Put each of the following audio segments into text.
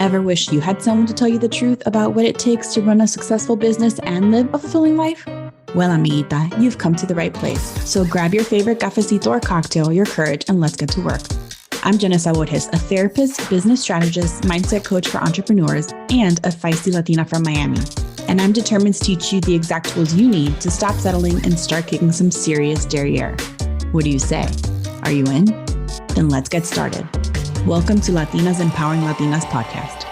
Ever wish you had someone to tell you the truth about what it takes to run a successful business and live a fulfilling life? Well, amiguita, you've come to the right place. So grab your favorite cafecito or cocktail, your courage, and let's get to work. I'm Jenna Sabores, a therapist, business strategist, mindset coach for entrepreneurs, and a feisty Latina from Miami. And I'm determined to teach you the exact tools you need to stop settling and start kicking some serious derriere. What do you say? Are you in? Then let's get started. Welcome to Latinas Empowering Latinas podcast.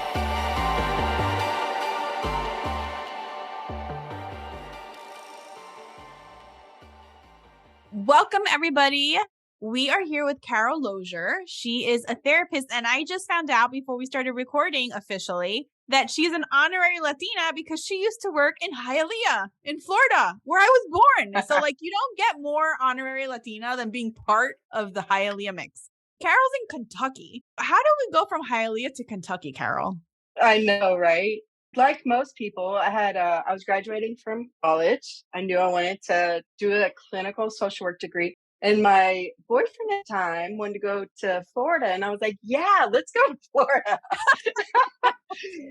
Welcome, everybody. We are here with Carol Lozier. She is a therapist, and I just found out before we started recording officially that she's an honorary Latina because she used to work in Hialeah in Florida, where I was born. So, you don't get more honorary Latina than being part of the Hialeah mix. Carol's in Kentucky. How do we go from Hialeah to Kentucky, Carol? I know, right? Like most people, I was graduating from college. I knew I wanted to do a clinical social work degree. And my boyfriend at the time wanted to go to Florida. And I was like, yeah, let's go to Florida.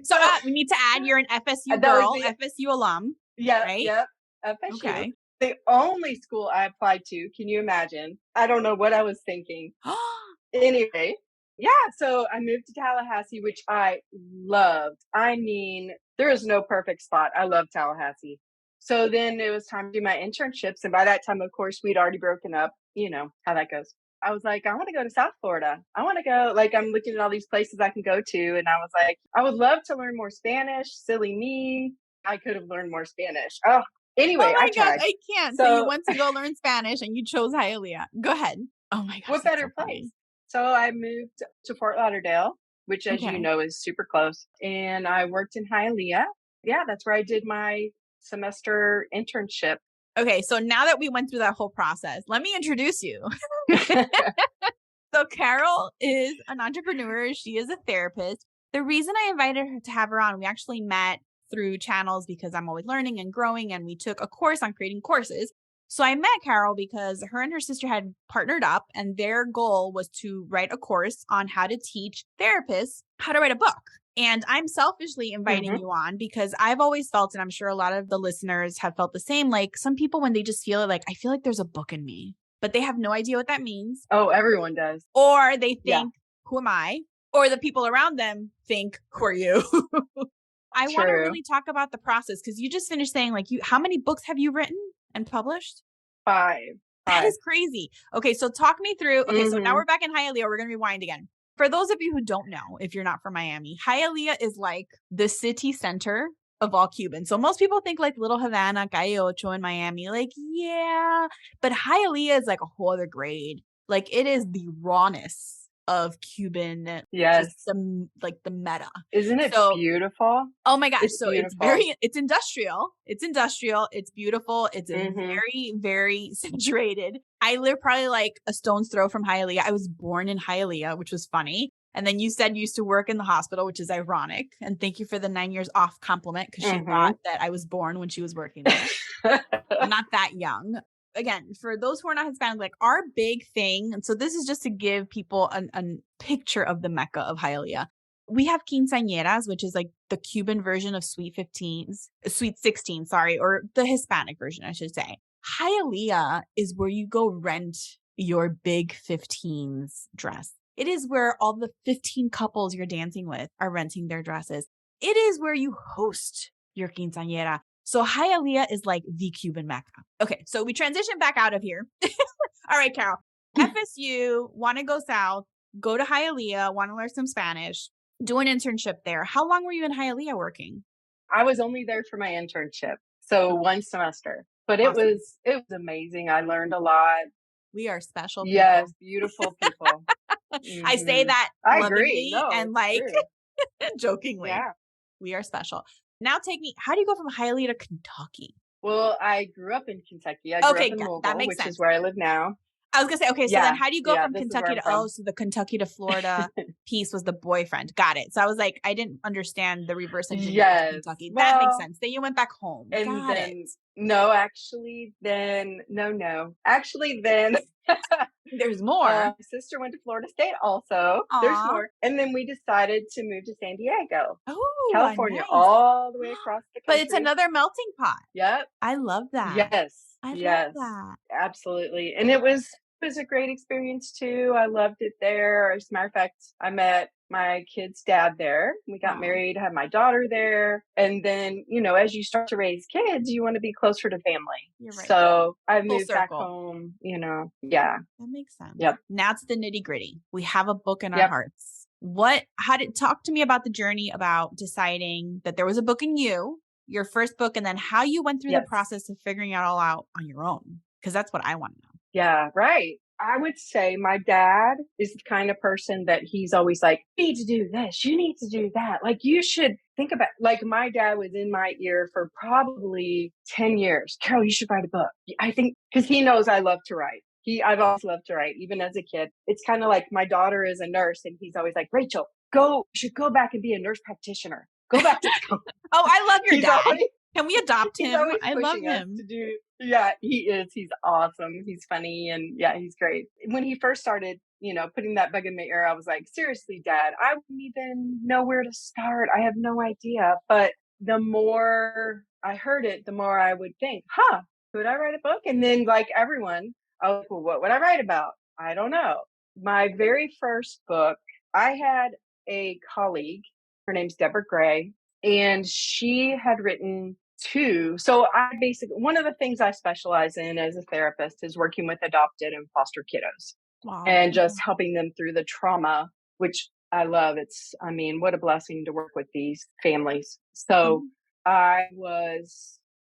So we need to add, you're an FSU girl, FSU alum. Yeah, right? Yep. FSU. Okay. The only school I applied to, can you imagine? I don't know what I was thinking. Anyway, yeah, so I moved to Tallahassee, which I loved. I mean, there is no perfect spot. I love Tallahassee. So then it was time to do my internships. And by that time, of course, we'd already broken up. You know how that goes. I was like, I want to go to South Florida. I want to go, I'm looking at all these places I can go to. And I was like, I would love to learn more Spanish. Silly me. I could have learned more Spanish. Oh, anyway, I tried. I can't. So you went to go learn Spanish and you chose Hialeah. Go ahead. Oh my gosh. What better place? So I moved to Fort Lauderdale, which, as you know, is super close. And I worked in Hialeah. Yeah, that's where I did my semester internship. Okay, so now that we went through that whole process, let me introduce you. So Carol is an entrepreneur. She is a therapist. The reason I invited her to have her on, we actually met through channels because I'm always learning and growing, and we took a course on creating courses. So I met Carol because her and her sister had partnered up, and their goal was to write a course on how to teach therapists how to write a book. And I'm selfishly inviting you on because I've always felt, and I'm sure a lot of the listeners have felt the same, like some people when they just feel it, like, I feel like there's a book in me, but they have no idea what that means. Oh, everyone does. Or they think, who am I? Or the people around them think, who are you? I want to really talk about the process because you just finished saying, how many books have you written and published? 5. That is crazy. Okay, so talk me through. Okay, so now we're back in Hialeah. We're going to rewind again. For those of you who don't know, if you're not from Miami, Hialeah is like the city center of all Cubans. So most people think like Little Havana, Calle Ocho in Miami. Yeah, but Hialeah is like a whole other grade. Like it is the rawness of Cuban, the meta. Isn't it beautiful? Oh my gosh. It's industrial. It's beautiful. It's very, very saturated. I live probably like a stone's throw from Hialeah. I was born in Hialeah, which was funny. And then you said you used to work in the hospital, which is ironic. And thank you for the 9 years off compliment because she thought that I was born when she was working there. I'm not that young. Again, for those who are not Hispanic, our big thing, and so this is just to give people a picture of the Mecca of Hialeah. We have quinceañeras, which is like the Cuban version of Sweet 16, or the Hispanic version, I should say. Hialeah is where you go rent your big 15s dress. It is where all the 15 couples you're dancing with are renting their dresses. It is where you host your quinceañera. So Hialeah is like the Cuban Mecca. Okay, so we transition back out of here. All right, Carol. FSU, want to go south, go to Hialeah, want to learn some Spanish, do an internship there. How long were you in Hialeah working? I was only there for my internship, so 1 semester. But awesome. It was amazing. I learned a lot. We are special people. Yes, beautiful people. I say that I agree. And jokingly. Yeah. We are special. Now how do you go from Hialeah to Kentucky? Well, I grew up in Kentucky. I grew up in Louisville, that makes sense. Is where I live now. I was going to say, okay, so then how do you go from Kentucky to, so the Kentucky to Florida piece was the boyfriend. Got it. So I was like, I didn't understand the reverse engineering of Kentucky. Well, that makes sense. Then you went back home. Got it. No, actually, then There's more. My sister went to Florida State also. There's Aw. more. And then we decided to move to San Diego, Oh, California, nice. all the way across the But country. it's another melting pot. Yep. I love that. Yes. I love Yes. that. Absolutely. And it was a great experience too. I loved it there. As a matter of fact, I met my kid's dad there. We got Aw. married, had my daughter there. And then, as you start to raise kids, you want to be closer to family. You're right. So I Full moved back circle. home, yeah. That makes sense. Yep. Now it's the nitty gritty. We have a book in our Yep. hearts. Talk to me about the journey about deciding that there was a book in you, your first book, and then how you went through the process of figuring it all out on your own. Because that's what I want to know. Yeah, right. I would say my dad is the kind of person that he's always like, you need to do this. You need to do that. Like, you should think about, like, my dad was in my ear for probably 10 years. Carol, you should write a book. I think, because he knows I love to write. I've always loved to write, even as a kid. It's kind of like my daughter is a nurse and he's always like, Rachel, you should go back and be a nurse practitioner. Go back to school. Oh, I love your dad. Always, can we adopt him? I love him. Yeah, he is. He's awesome. He's funny. And yeah, he's great. When he first started, putting that bug in my ear, I was like, seriously, Dad, I wouldn't even know where to start. I have no idea. But the more I heard it, the more I would think, could I write a book? And then, like everyone, I was like, well, what would I write about? I don't know. My very first book, I had a colleague, her name's Deborah Gray, and she had written 2. So one of the things I specialize in as a therapist is working with adopted and foster kiddos. Wow. And just helping them through the trauma, which I love. What a blessing to work with these families. So I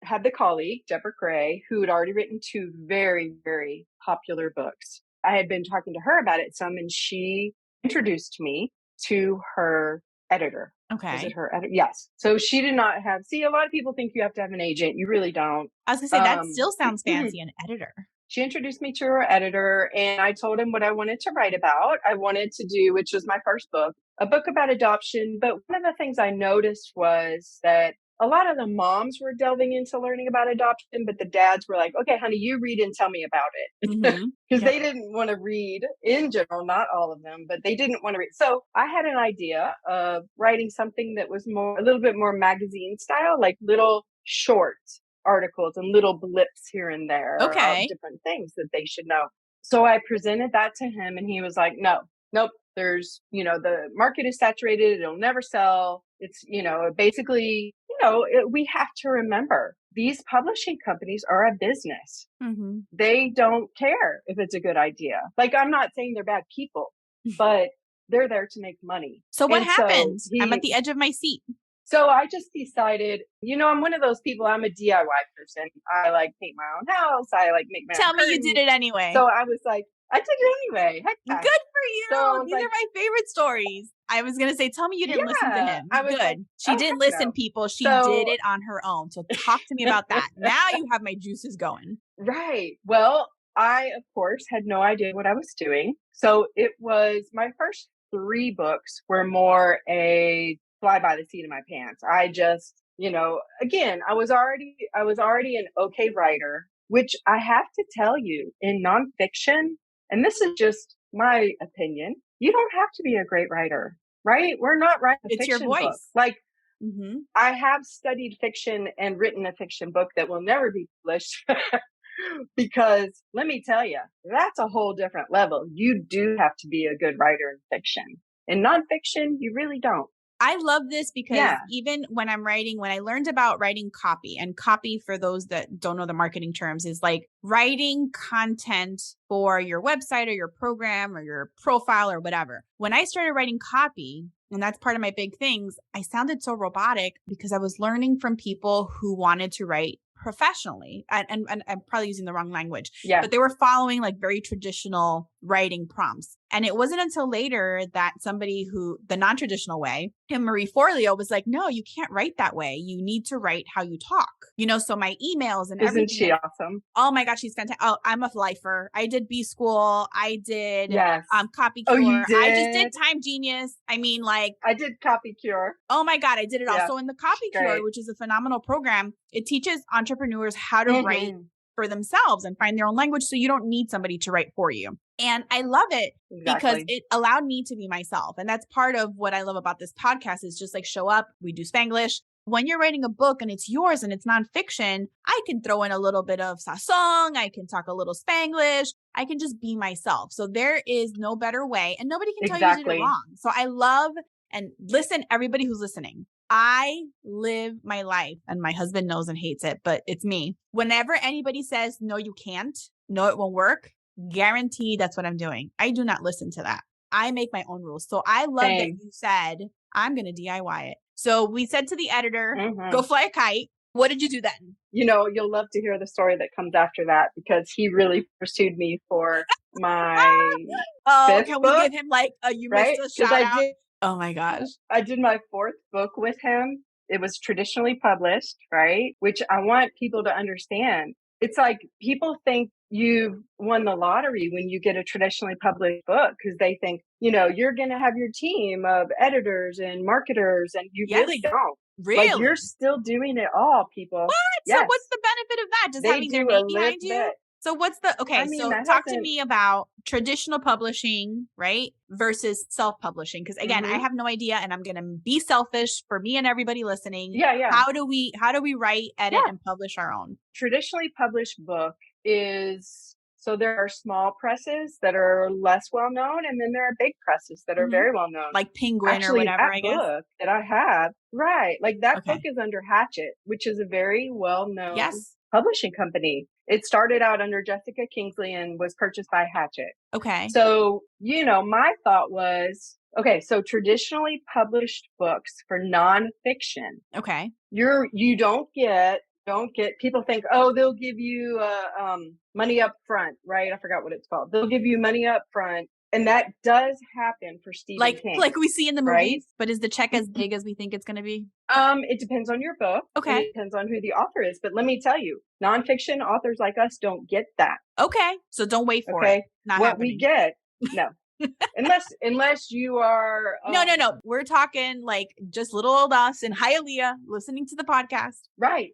had the colleague, Deborah Gray, who had already written 2 very, very popular books. I had been talking to her about it some, and she introduced me to her editor. Okay. Is it her editor? Yes. So she did not have, a lot of people think you have to have an agent. You really don't. I was going to say, that still sounds fancy, an editor. She introduced me to her editor, and I told him what I wanted to write about. I wanted to do, which was my first book, a book about adoption. But one of the things I noticed was that a lot of the moms were delving into learning about adoption, but the dads were like, okay, honey, you read and tell me about it. Because they didn't want to read in general, not all of them, but they didn't want to read. So I had an idea of writing something that was a little bit more magazine style, like little short articles and little blips here and there of different things that they should know. So I presented that to him, and he was like, nope, there's, the market is saturated. It'll never sell. It's, basically, we have to remember these publishing companies are a business. Mm-hmm. They don't care if it's a good idea. Like, I'm not saying they're bad people, but they're there to make money. So what happened? I'm at the edge of my seat. So I just decided, I'm one of those people, I'm a DIY person. I like paint my own house. I like make my own curtains. Tell me you did it anyway. So I was like, I did it anyway. Heck yeah. Good for you. So these are my favorite stories. I was going to say, tell me you didn't listen to him. Good. Like, she didn't listen, people. She did it on her own. So talk to me about that. Now you have my juices going. Right. Well, I, of course, had no idea what I was doing. So it was my first 3 books were more a fly by the seat of my pants. I just, again, I was already an okay writer, which I have to tell you, in nonfiction, and this is just my opinion, you don't have to be a great writer, right? We're not writing a fiction your voice. book. Like, I have studied fiction and written a fiction book that will never be published. Because let me tell you, that's a whole different level. You do have to be a good writer in fiction. In nonfiction, you really don't. I love this because even when I learned about writing copy, and copy, for those that don't know the marketing terms, is like writing content for your website or your program or your profile or whatever. When I started writing copy, and that's part of my big things, I sounded so robotic because I was learning from people who wanted to write professionally, and I'm probably using the wrong language, but they were following like very traditional writing prompts. And it wasn't until later that somebody who, the non-traditional way, Marie Forleo, was like, no, you can't write that way. You need to write how you talk. So my emails and everything. Isn't she awesome? Oh my gosh, she's fantastic. Oh, I'm a lifer. I did B school. I did Copy Cure. Oh, you did? I just did Time Genius. I did Copy Cure. Oh my God, I did it all. So in the Copy Cure, which is a phenomenal program, it teaches entrepreneurs how to write for themselves and find their own language. So you don't need somebody to write for you. And I love it because it allowed me to be myself. And that's part of what I love about this podcast is just like show up. We do Spanglish. When you're writing a book and it's yours and it's nonfiction, I can throw in a little bit of sazong. I can talk a little Spanglish. I can just be myself. So there is no better way and nobody can tell you you did it wrong. So I love and listen, everybody who's listening. I live my life and my husband knows and hates it, but it's me. Whenever anybody says, no, you can't, no, it won't work, guaranteed that's what I'm doing. I do not listen to that. I make my own rules. So I love that you said, I'm going to DIY it. So we said to the editor, go fly a kite. What did you do then? You know, you'll love to hear the story that comes after that because he really pursued me for my fifth can book, we give him like a you missed a shout out? Oh my gosh. I did my fourth book with him. It was traditionally published, right? Which I want people to understand. It's like people think you've won the lottery when you get a traditionally published book because they think, you know, you're going to have your team of editors and marketers and you really don't. Really? Like you're still doing it all, people. What? Yes. So what's the benefit of that? Just having their name behind you? So what's the, okay, so talk to me about traditional publishing, right? Versus self-publishing. Because again, I have no idea and I'm going to be selfish for me and everybody listening. Yeah. How do we write, edit, and publish our own? Traditionally published book is, so there are small presses that are less well known. And then there are big presses that are very well known. Like Penguin or whatever, I guess. Book that I have, right. Like that book is under Hachette, which is a very well-known publishing company. It started out under Jessica Kingsley and was purchased by Hachette. Okay. So, you know, my thought was, okay, so traditionally published books for nonfiction. Okay. You don't get people think, oh, they'll give you money up front, right? I forgot what it's called. They'll give you money up front. And that does happen for Stephen King. Like we see in the movies, right? But is the check as big as we think it's going to be? It depends on your book. Okay. It depends on who the author is. But let me tell you, nonfiction authors like us don't get that. Okay. So don't wait for it. Not what happening. We get, no. unless you are no, we're talking like just little old us in Hialeah listening to the podcast, right?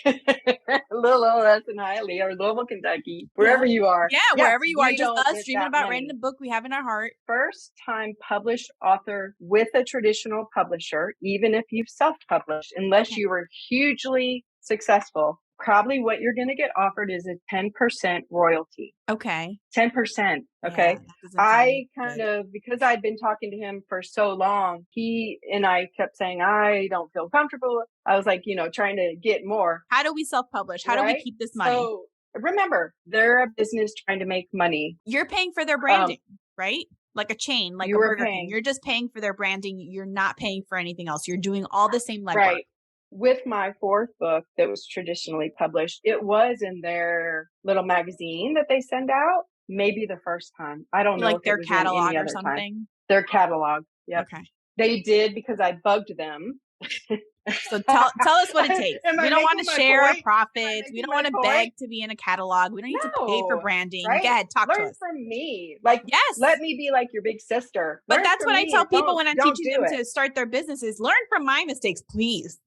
Little old us in Hialeah or Louisville, Kentucky, wherever you are. Wherever you are, just us dreaming about writing a book we have in our heart. First time published author with a traditional publisher, even if you've self-published, unless you were hugely successful, probably what you're going to get offered is a 10% royalty. Okay. 10%. Okay. I kind of, because I'd been talking to him for so long, he and I kept saying, I don't feel comfortable. I was like, you know, trying to get more. How do we self-publish? How do we keep this money? So remember, they're a business trying to make money. You're paying for their branding, right? Like a chain, like a Burger King. You're just paying for their branding. You're not paying for anything else. You're doing all the same legwork. Right. With my fourth book that was traditionally published, it was in their little magazine that they send out. Maybe the first time. I don't know. Like if their it was catalog in any or other something? Time. Their catalog. Yep. Okay. They did because I bugged them. So tell us what it takes. We don't want to share our profits. We don't want to beg to be in a catalog. We don't need to pay for branding. Right? Go ahead, talk to us. Learn from me. Like, let me be like your big sister. But that's what I tell people when I'm teaching them to start their businesses. Learn from my mistakes, please.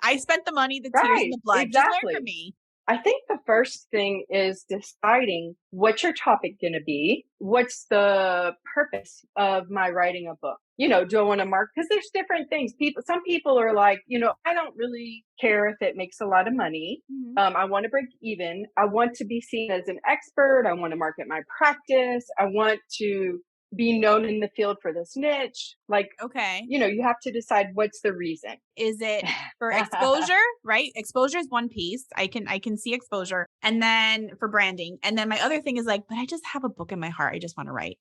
I spent the money, the tears, and the blood. Exactly. Just learn from me. I think the first thing is deciding what's your topic going to be. What's the purpose of my writing a book? You know, do I want to mark? Because there's different things. Some people are like, you know, I don't really care if it makes a lot of money. I want to break even. I want to be seen as an expert. I want to market my practice. I want to be known in the field for this niche. Like, okay, you know, you have to decide what's the reason. Is it for exposure, right? Exposure is one piece. I can see exposure. And then for branding. And then my other thing is like, but I just have a book in my heart. I just want to write.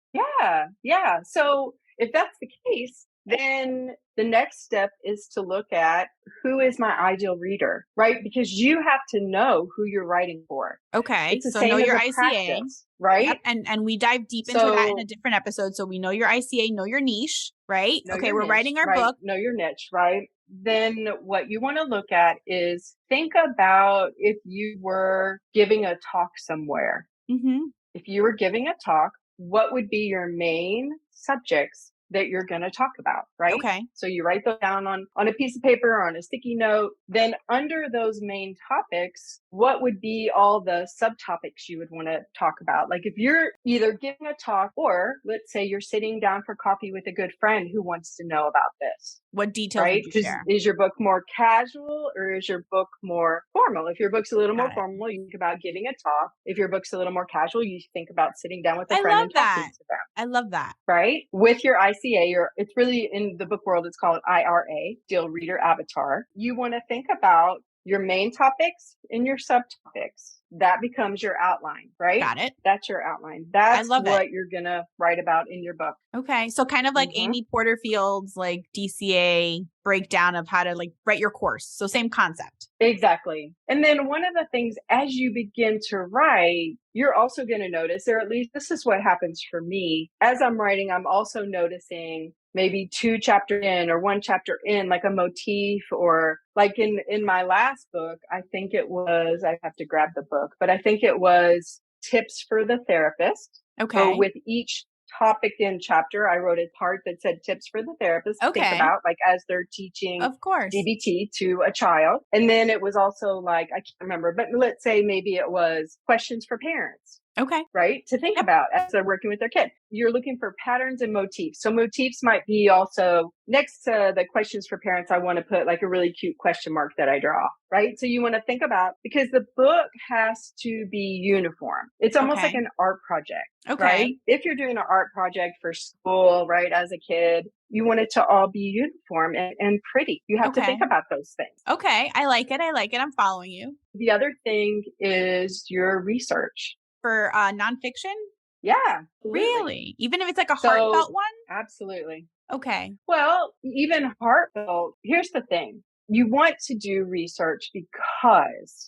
Yeah. So if that's the case, then the next step is to look at who is my ideal reader, right? Because you have to know who you're writing for. Okay. It's the same know your ICA, practice, right? Yep. And we dive deep into that in a different episode. So we know your ICA, know your niche, right? Okay. We're writing our book. Know your niche, right? Then what you want to look at is think about if you were giving a talk somewhere. If you were giving a talk, what would be your main subjects that you're going to talk about, right? Okay. So you write those down on a piece of paper or on a sticky note. Then under those main topics, what would be all the subtopics you would want to talk about? Like if you're either giving a talk or let's say you're sitting down for coffee with a good friend who wants to know about this. What details right? would you share? Is your book more casual or is your book more formal? If your book's a little more formal, you think about giving a talk. If your book's a little more casual, you think about sitting down with a friend and talking to them. I love that. Right? With your ICA, it's really in the book world, it's called IRA, Ideal Reader Avatar. You want to think about your main topics and your subtopics. That becomes your outline, right? Got it. That's your outline. That's what you're going to write about in your book. Okay. So kind of like Amy Porterfield's like DCA breakdown of how to like write your course. So same concept. Exactly. And then one of the things as you begin to write, you're also going to notice, or at least this is what happens for me. As I'm writing, I'm also noticing maybe 2 chapters in or 1 chapter in, like a motif, or like in my last book, I think it was, I have to grab the book, but I think it was Tips for the Therapist. Okay. So with each topic in chapter, I wrote a part that said tips for the therapist to think about, like as they're teaching DBT to a child. And then it was also like, I can't remember, but let's say maybe it was questions for parents. Okay. Right? To think about as they're working with their kid. You're looking for patterns and motifs. So motifs might be also next to the questions for parents. I want to put like a really cute question mark that I draw, right? So you want to think about, because the book has to be uniform. It's almost like an art project, right? If you're doing an art project for school, right? As a kid, you want it to all be uniform and pretty. You have to think about those things. Okay. I like it. I'm following you. The other thing is your research. For nonfiction? Yeah. Absolutely. Really? Even if it's like a heartfelt one? Absolutely. Okay. Well, even heartfelt, here's the thing. You want to do research because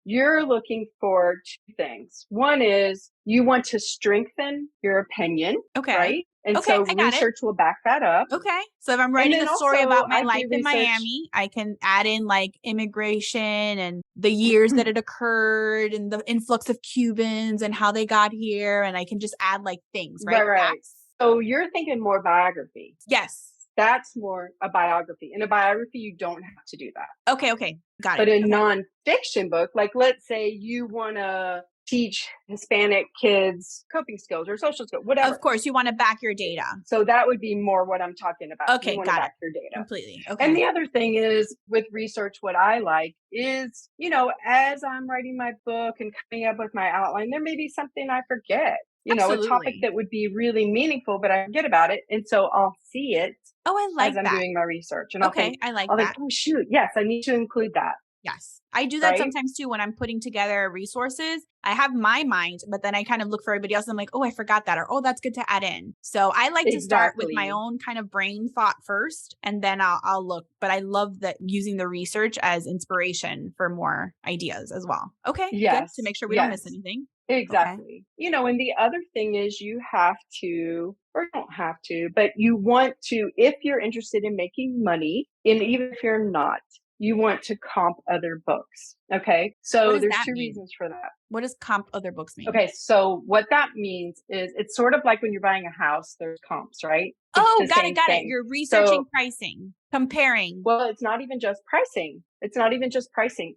you're looking for 2 things. One is you want to strengthen your opinion, right? And so research will back that up. Okay. So if I'm writing a story about my life in Miami, I can add in like immigration and the years that it occurred and the influx of Cubans and how they got here. And I can just add like things, right? Right. So you're thinking more biography. Yes. That's more a biography. In a biography, you don't have to do that. Okay. Got it. But a nonfiction book, like let's say you want to teach Hispanic kids coping skills or social skills, whatever. Of course, you want to back your data. So that would be more what I'm talking about. Okay, you want got to it. back your data. Completely. Okay. And the other thing is with research, what I like is, as I'm writing my book and coming up with my outline, there may be something I forget. A topic that would be really meaningful, but I forget about it. And so I'll see it as I'm doing my research. And I'll think, oh, shoot, yes, I need to include that. Yes. I do that sometimes too when I'm putting together resources. I have my mind, but then I kind of look for everybody else and I'm like, oh, I forgot that, or oh, that's good to add in. So I like to start with my own kind of brain thought first, and then I'll look. But I love that using the research as inspiration for more ideas as well. Okay. Good, to make sure we don't miss anything. Exactly. And the other thing is you have to, or don't have to, but you want to, if you're interested in making money, and even if you're not, you want to comp other books. Okay. So there's 2 reasons for that. What does comp other books mean? Okay. So what that means is it's sort of like when you're buying a house, there's comps, right? Got it. You're researching pricing, comparing. Well, it's not even just pricing.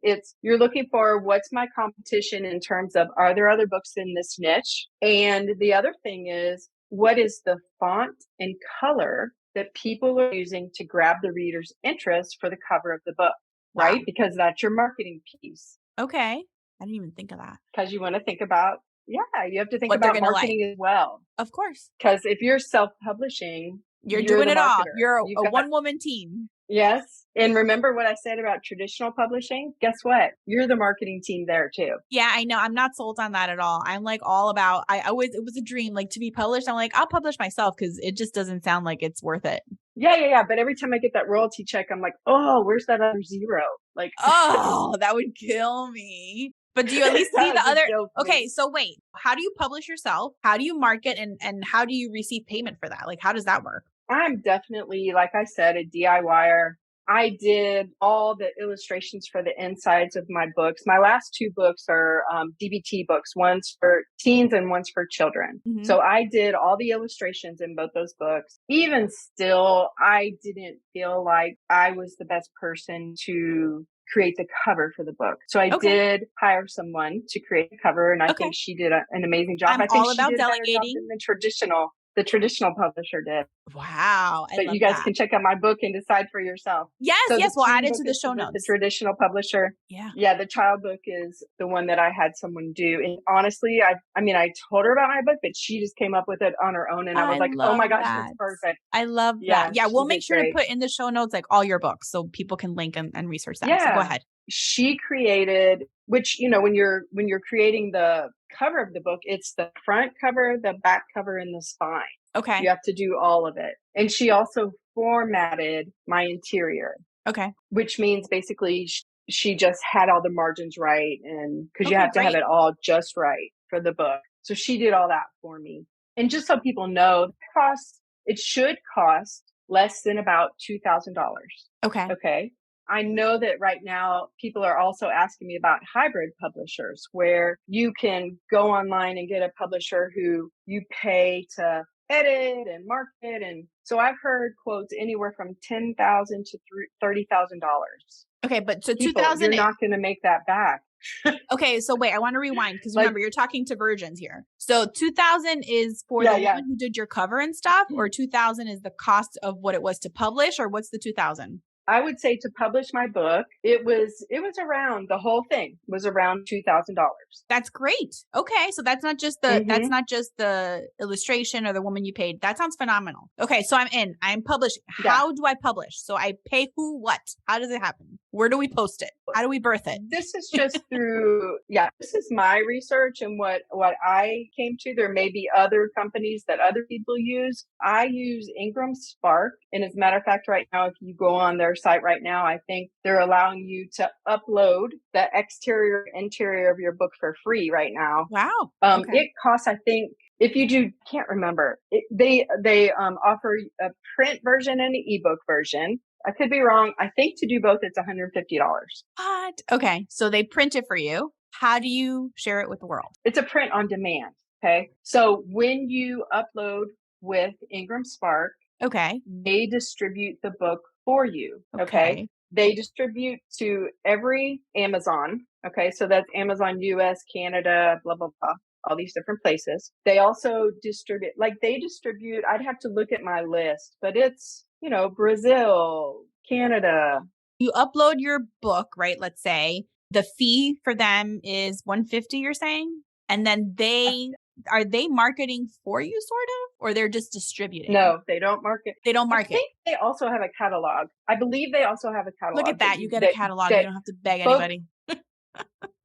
It's you're looking for what's my competition in terms of, are there other books in this niche? And the other thing is, what is the font and color that people are using to grab the reader's interest for the cover of the book, right? Because that's your marketing piece. Okay. I didn't even think of that. Because you want to think about, you have to think about marketing as well. Of course. Because if you're self-publishing, you're doing it all. You're a one-woman team. Yes. And remember what I said about traditional publishing? Guess what? You're the marketing team there too. Yeah, I know. I'm not sold on that at all. I'm like all about, it was a dream, like to be published. I'm like, I'll publish myself because it just doesn't sound like it's worth it. Yeah. But every time I get that royalty check, I'm like, oh, where's that other zero? Like, oh, that would kill me. But do you at least see the other? Okay, so wait, how do you publish yourself? How do you market and how do you receive payment for that? Like, how does that work? I'm definitely, like I said, a DIYer. I did all the illustrations for the insides of my books. My last two books are DBT books. One's for teens and one's for children. Mm-hmm. So I did all the illustrations in both those books. Even still, I didn't feel like I was the best person to create the cover for the book. So I did hire someone to create the cover, and I think she did an amazing job. I think she did a better job than the traditional publisher did. Wow. But you guys can check out my book and decide for yourself. Yes, so yes, we'll add it to the show notes. The traditional publisher. Yeah, the child book is the one that I had someone do. And honestly, I told her about my book, but she just came up with it on her own. And I was like, oh my gosh, that's perfect. I love that. Yeah, we'll make sure to put in the show notes like all your books so people can link and research that. So go ahead. She created, which, when you're creating the cover of the book, it's the front cover, the back cover, and the spine. Okay. You have to do all of it. And she also formatted my interior. Okay. Which means basically she just had all the margins right. And because you have to have it all just right for the book. So she did all that for me. And just so people know, it should cost less than about $2,000. Okay. Okay. I know that right now people are also asking me about hybrid publishers where you can go online and get a publisher who you pay to edit and market. And so I've heard quotes anywhere from $10,000 to $30,000. Okay. But so 2,000, you're not going to make that back. Okay. So wait, I want to rewind because remember you're talking to virgins here. So 2,000 is for the woman who did your cover and stuff, or 2,000 is the cost of what it was to publish, or what's the 2,000? I would say to publish my book, it was around, the whole thing was around $2,000. That's great. Okay. So that's not just the illustration or the woman you paid. That sounds phenomenal. Okay. So I'm publishing. How do I publish? So I pay who, what? How does it happen? Where do we post it? How do we birth it? This is just through, this is my research and what I came to. There may be other companies that other people use. I use Ingram Spark. And as a matter of fact, right now, if you go on their site right now, I think they're allowing you to upload the exterior, interior of your book for free right now. Wow. Okay. It costs, I think, if you do, can't remember, they offer a print version and an ebook version. I could be wrong. I think to do both, it's $150. What? Okay. So they print it for you. How do you share it with the world? It's a print on demand. Okay. So when you upload with Ingram Spark, they distribute the book for you. Okay. They distribute to every Amazon. Okay. So that's Amazon US, Canada, blah, blah, blah. All these different places. They also distribute, I'd have to look at my list, but it's, Brazil, Canada. You upload your book, right? Let's say the fee for them is $150, you're saying? And then are they marketing for you sort of, or they're just distributing? No, they don't market. They don't market. I think they also have a catalog. I believe they also have a catalog. Look at that. You get a catalog. You don't have to beg anybody.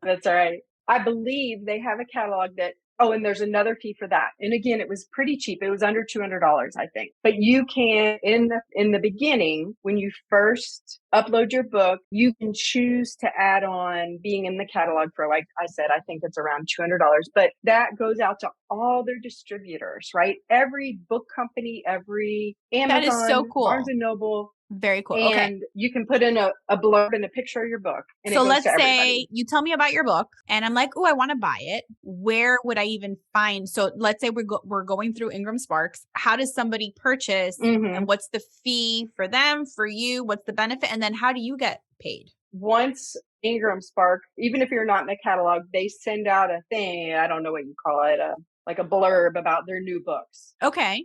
That's all right. I believe they have a catalog that, and there's another fee for that. And again, it was pretty cheap. It was under $200, I think. But you can, in the beginning, when you first upload your book, you can choose to add on being in the catalog for, like I said, I think it's around $200. But that goes out to all their distributors, right? Every book company, every Amazon, that is so cool. Barnes & Noble. Very cool. And you can put in a blurb and a picture of your book. And so let's say you tell me about your book and I'm like, oh, I want to buy it. Where would I even find? So let's say we're going through Ingram Sparks. How does somebody purchase and what's the fee for them, for you? What's the benefit? And then how do you get paid? Once Ingram Spark, even if you're not in the catalog, they send out a thing. I don't know what you call it. Like a blurb about their new books. Okay.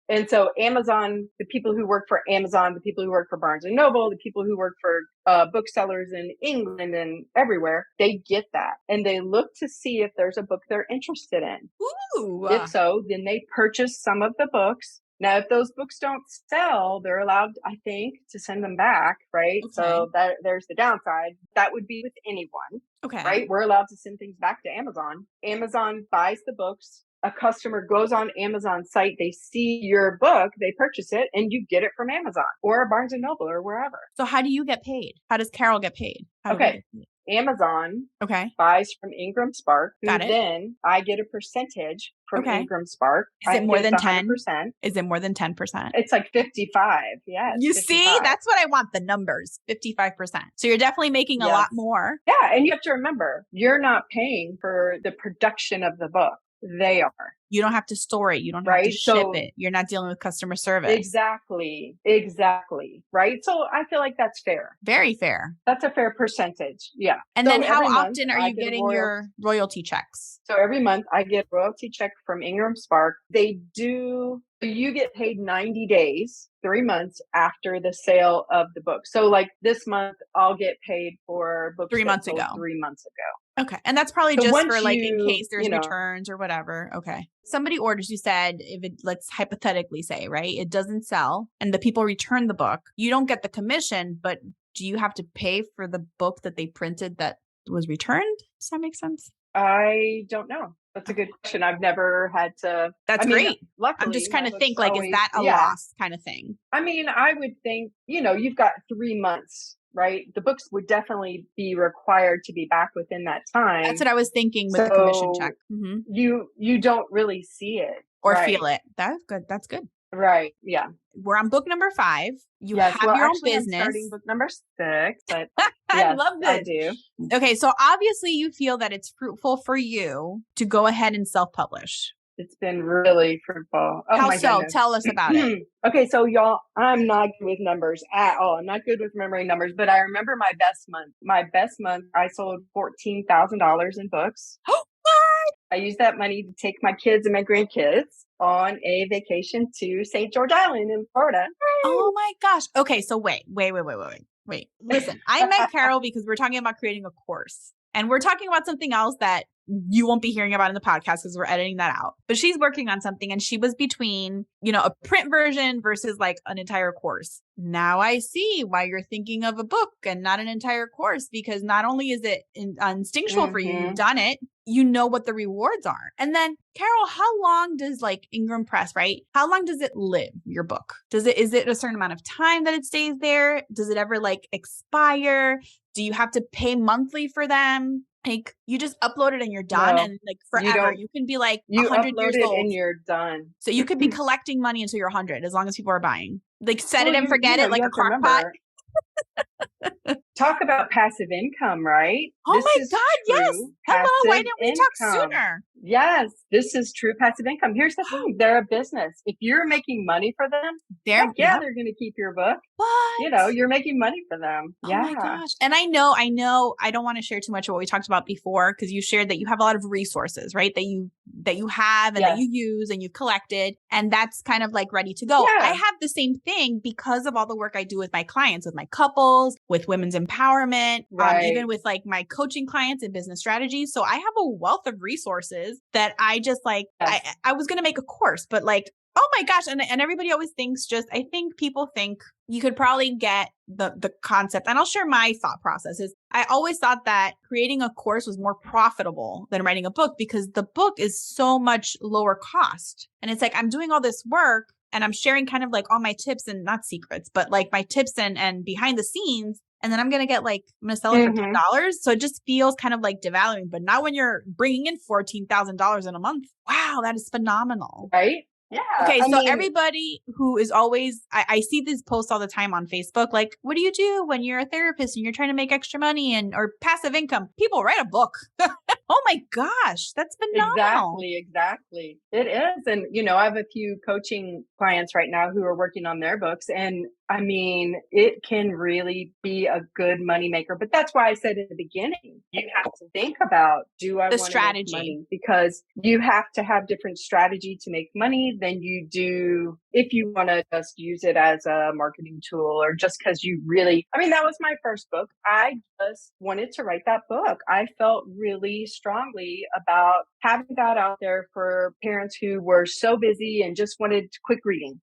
And so Amazon, the people who work for Amazon, the people who work for Barnes & Noble, the people who work for booksellers in England and everywhere, they get that. And they look to see if there's a book they're interested in. Ooh. If so, then they purchase some of the books. Now, if those books don't sell, they're allowed, I think, to send them back, right? Okay. So there's the downside. That would be with anyone. Okay. Right? We're allowed to send things back to Amazon. Amazon buys the books. A customer goes on Amazon's site. They see your book. They purchase it and you get it from Amazon or Barnes & Noble or wherever. So how do you get paid? How does Carol get paid? Amazon Okay. buys from Ingram Spark, who Got it. then I get a percentage from Okay. Ingram Spark. Is it more than 10? 100%. Is it more than 10%? It's like 55. Yeah. You 55. see, that's what I want, the numbers, 55%. So you're definitely making a lot more. Yeah. And you have to remember, you're not paying for the production of the book. They are. You don't have to store it. You don't have to ship it. You're not dealing with customer service. Exactly. Right. So I feel like that's fair. Very fair. That's a fair percentage. Yeah. And then how often are you getting your royalty checks? So every month I get a royalty check from Ingram Spark. You get paid 90 days, 3 months after the sale of the book. So like this month, I'll get paid for books 3 months ago. 3 months ago. Okay. And that's probably just for like in case there's returns or whatever. Okay. Somebody orders, you said, let's hypothetically say, right, it doesn't sell and the people return the book. You don't get the commission, but do you have to pay for the book that they printed that was returned? Does that make sense? I don't know. That's a good question. I've never had to. That's great. Luckily, I'm just kind of think like, is that a loss kind of thing? I mean, I would think, you've got 3 months, right? The books would definitely be required to be back within that time. That's what I was thinking with the commission check. Mm-hmm. You don't really see it. Or feel it. That's good. That's good. Right. Yeah. We're on book number 5. You have your own business. I'm starting book number 6, but I love this. I do. Okay. So obviously you feel that it's fruitful for you to go ahead and self-publish. It's been really fruitful. Oh, how so? Goodness. Tell us about it. Okay. So y'all, I'm not good with numbers at all. I'm not good with remembering numbers, but I remember my best month. My best month, I sold $14,000 in books. I used that money to take my kids and my grandkids on a vacation to St. George Island in Florida. Oh my gosh. Okay. So wait. Listen, I met Carol because we're talking about creating a course and we're talking about something else that you won't be hearing about in the podcast because we're editing that out. But she's working on something and she was between, a print version versus like an entire course. Now I see why you're thinking of a book and not an entire course, because not only is it instinctual for you, you've done it, you know what the rewards are. And then Carol, how long does like Ingram Press, right? How long does it live, your book? Is it a certain amount of time that it stays there? Does it ever like expire? Do you have to pay monthly for them? Like you just upload it and you're done, and like forever you can be like 100 years old and you're done. So you could be collecting money until you're 100 as long as people are buying. Like set it and forget it, like a crock pot. Talk about passive income, right? Oh my God, yes. Hello, why didn't we talk sooner? Yes, this is true passive income. Here's the thing. They're a business. If you're making money for them, they're going to keep your book. What? You're making money for them. Oh my gosh. And I know, I don't want to share too much of what we talked about before, because you shared that you have a lot of resources, right? That you have and that you use and you've collected, and that's kind of like ready to go. Yeah. I have the same thing because of all the work I do with my clients, with my couples, with women's empowerment, even with like my coaching clients and business strategies. So I have a wealth of resources that I just like, I was going to make a course, but like, oh my gosh. And everybody always thinks I think people think you could probably get the concept. And I'll share my thought processes. I always thought that creating a course was more profitable than writing a book because the book is so much lower cost. And it's like, I'm doing all this work and I'm sharing kind of like all my tips and not secrets, but like my tips and behind the scenes. And then I'm going to sell it for $10. So it just feels kind of like devaluing, but not when you're bringing in $14,000 in a month. Wow, that is phenomenal. Right? Yeah. Okay. Everybody who is always, I see these posts all the time on Facebook. Like, what do you do when you're a therapist and you're trying to make extra money or passive income? People write a book. Oh my gosh. That's phenomenal. Exactly. It is. And, I have a few coaching clients right now who are working on their books. And I mean, it can really be a good moneymaker. But that's why I said in the beginning, you have to think about, do I want to make money? Because you have to have different strategy to make money than you do if you want to just use it as a marketing tool or just because you really, that was my first book. I just wanted to write that book. I felt really strongly about having that out there for parents who were so busy and just wanted quick reading,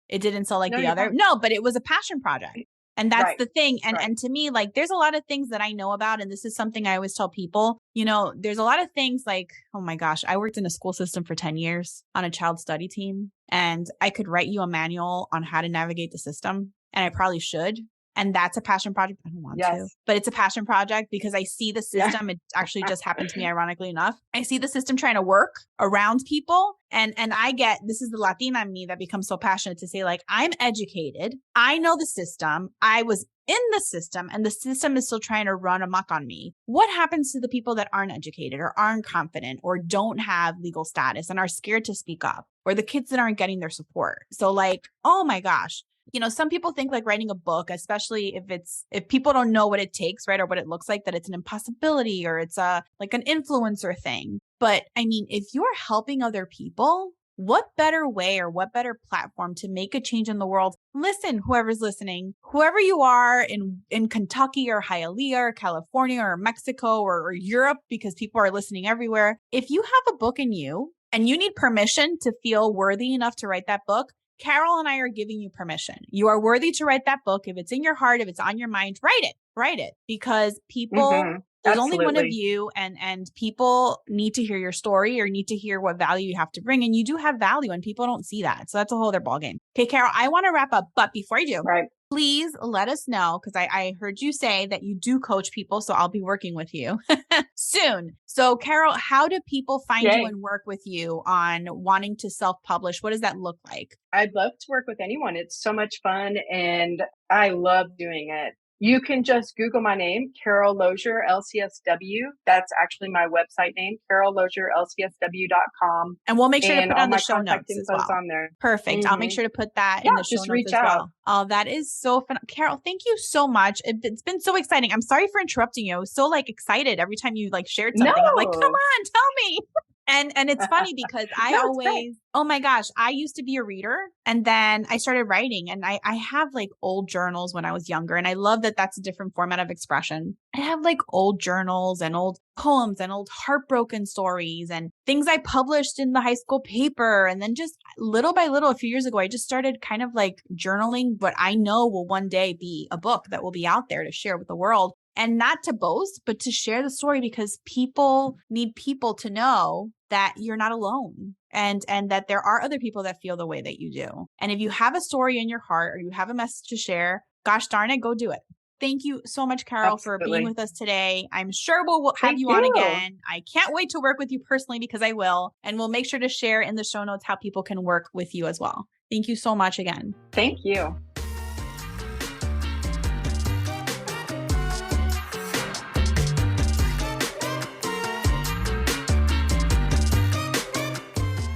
It didn't sell like the other. No, but it was a passion project. And that's the thing. And to me, like, there's a lot of things that I know about. And this is something I always tell people, there's a lot of things like, oh my gosh, I worked in a school system for 10 years on a child study team. And I could write you a manual on how to navigate the system. And I probably should. And that's a passion project. I don't want to, but it's a passion project because I see the system. It actually just happened to me, ironically enough. I see the system trying to work around people. And I get, this is the Latina in me that becomes so passionate to say, like, I'm educated. I know the system. I was in the system, and the system is still trying to run amok on me. What happens to the people that aren't educated or aren't confident or don't have legal status and are scared to speak up, or the kids that aren't getting their support? So like, oh my gosh. You know, some people think like writing a book, especially if people don't know what it takes, right? Or what it looks like, that it's an impossibility or it's like an influencer thing. But I mean, if you're helping other people, what better way or what better platform to make a change in the world? Listen, whoever's listening, whoever you are in Kentucky or Hialeah or California or Mexico or Europe, because people are listening everywhere. If you have a book in you and you need permission to feel worthy enough to write that book, Carol and I are giving you permission. You are worthy to write that book. If it's in your heart, if it's on your mind, write it, because people, there's only one of you, and people need to hear your story or need to hear what value you have to bring. And you do have value, and people don't see that. So that's a whole other ballgame. Okay, Carol, I want to wrap up, but before I do, please let us know, because I heard you say that you do coach people, so I'll be working with you soon. So Carol, how do people find you and work with you on wanting to self-publish? What does that look like? I'd love to work with anyone. It's so much fun and I love doing it. You can just Google my name, Carol Lozier, LCSW. That's actually my website name, carollozierlcsw.com. And we'll make sure to put on the show notes as well. On there. Perfect. I'll make sure to put that in the show notes as well. Oh, that is so fun. Carol, thank you so much. It's been so exciting. I'm sorry for interrupting you. I was so like excited every time you like shared something. I'm like, come on, tell me. And it's funny because I oh my gosh, I used to be a reader, and then I started writing, and I have like old journals when I was younger. And I love that that's a different format of expression. I have like old journals and old poems and old heartbroken stories and things I published in the high school paper. And then just little by little, a few years ago, I just started kind of like journaling what I know will one day be a book that will be out there to share with the world. And not to boast, but to share the story, because people need people to know that you're not alone, and that there are other people that feel the way that you do. And if you have a story in your heart or you have a message to share, gosh darn it, go do it. Thank you so much, Carol, for being with us today. I'm sure we'll have you on again. I can't wait to work with you personally, because I will. And we'll make sure to share in the show notes how people can work with you as well. Thank you so much again. Thank you.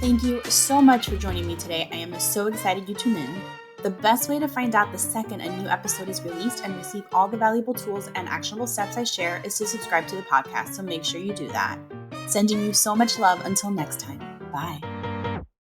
Thank you so much for joining me today. I am so excited you tuned in. The best way to find out the second a new episode is released and receive all the valuable tools and actionable steps I share is to subscribe to the podcast, so make sure you do that. Sending you so much love until next time. Bye.